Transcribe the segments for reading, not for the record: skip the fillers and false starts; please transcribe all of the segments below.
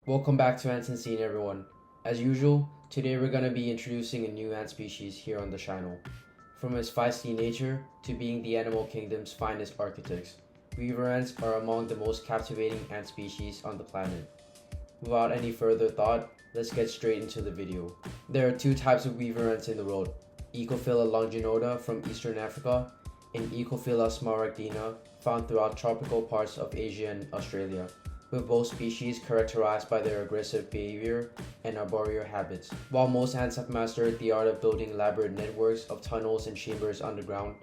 Welcome back to Ants and Scene, everyone. As usual, today we're going to be introducing a new ant species here on the channel. From its feisty nature to being the animal kingdom's finest architects, weaver ants are among the most captivating ant species on the planet. Without any further thought, let's get straight into the video. There are two types of weaver ants in the world: Ecophylla longinoda from eastern Africa and Ecophylla smaragdina found throughout tropical parts of Asia and Australia, with both species characterized by their aggressive behavior and arboreal habits. While most ants have mastered the art of building elaborate networks of tunnels and chambers underground,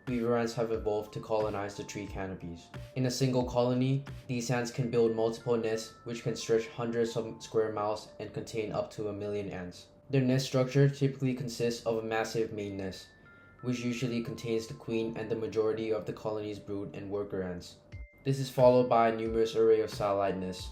weaver ants have evolved to colonize the tree canopies. In a single colony, these ants can build multiple nests which can stretch hundreds of square miles and contain up to 1,000,000 ants. Their nest structure typically consists of a massive main nest, which usually contains the queen and the majority of the colony's brood and worker ants. This is followed by a numerous array of satellite nests.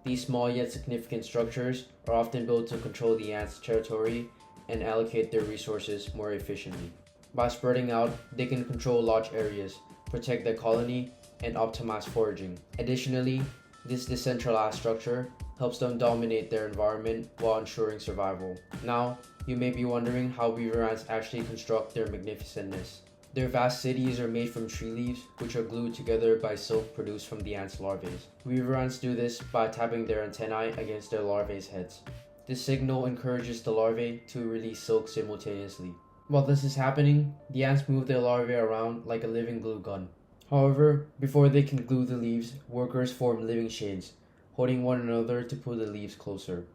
These small yet significant structures are often built to control the ants' territory and allocate their resources more efficiently. By spreading out, they can control large areas, protect their colony, and optimize foraging. Additionally, this decentralized structure helps them dominate their environment while ensuring survival. Now, you may be wondering how weaver ants actually construct their magnificent nests. Their vast cities are made from tree leaves, which are glued together by silk produced from the ants' larvae. Weaver ants do this by tapping their antennae against their larvae's heads. This signal encourages the larvae to release silk simultaneously. While this is happening, the ants move their larvae around like a living glue gun. However, before they can glue the leaves, workers form living shades, holding one another to pull the leaves closer.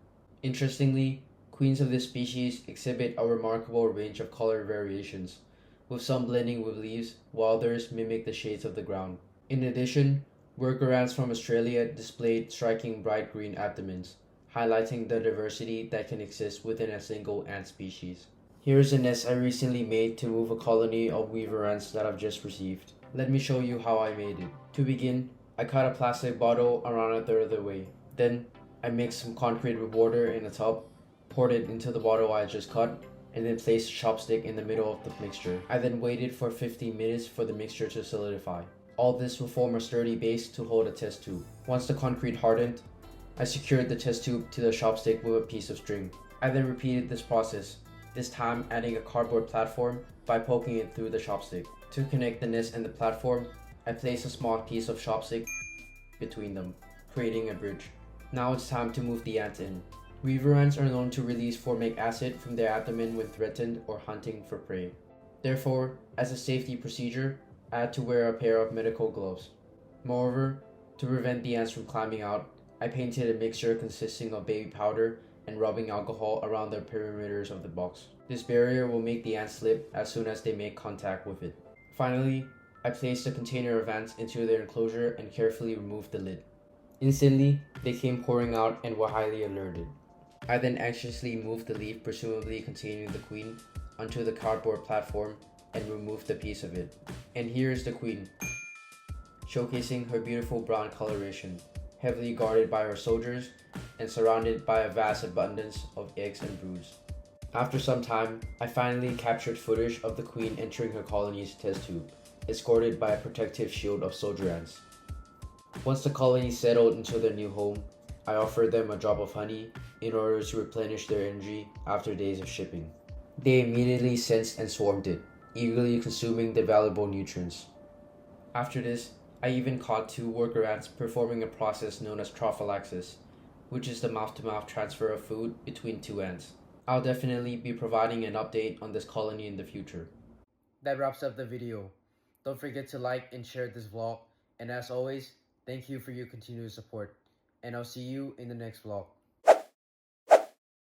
Interestingly, queens of this species exhibit a remarkable range of color variations, with some blending with leaves, while others mimic the shades of the ground. In addition, worker ants from Australia displayed striking bright green abdomens, highlighting the diversity that can exist within a single ant species. Here's a nest I recently made to move a colony of weaver ants that I've just received. Let me show you how I made it. To begin, I cut a plastic bottle around a third of the way. Then, I mixed some concrete with water in a tub, poured it into the bottle I just cut, and then placed a chopstick in the middle of the mixture. I then waited for 15 minutes for the mixture to solidify. All this will form a sturdy base to hold a test tube. Once the concrete hardened, I secured the test tube to the chopstick with a piece of string. I then repeated this process, this time adding a cardboard platform by poking it through the chopstick. To connect the nest and the platform, I placed a small piece of chopstick between them, creating a bridge. Now it's time to move the ant in. Weaver ants are known to release formic acid from their abdomen when threatened or hunting for prey. Therefore, as a safety procedure, I had to wear a pair of medical gloves. Moreover, to prevent the ants from climbing out, I painted a mixture consisting of baby powder and rubbing alcohol around the perimeters of the box. This barrier will make the ants slip as soon as they make contact with it. Finally, I placed a container of ants into their enclosure and carefully removed the lid. Instantly, they came pouring out and were highly alerted. I then anxiously moved the leaf, presumably containing the queen, onto the cardboard platform and removed a piece of it. And here is the queen, showcasing her beautiful brown coloration, heavily guarded by her soldiers and surrounded by a vast abundance of eggs and broods. After some time, I finally captured footage of the queen entering her colony's test tube, escorted by a protective shield of soldier ants. Once the colony settled into their new home, I offered them a drop of honey in order to replenish their energy after days of shipping. They immediately sensed and swarmed it, eagerly consuming the valuable nutrients. After this, I even caught 2 worker ants performing a process known as trophallaxis, which is the mouth-to-mouth transfer of food between 2 ants. I'll definitely be providing an update on this colony in the future. That wraps up the video. Don't forget to like and share this vlog, and as always, thank you for your continued support, and I'll see you in the next vlog.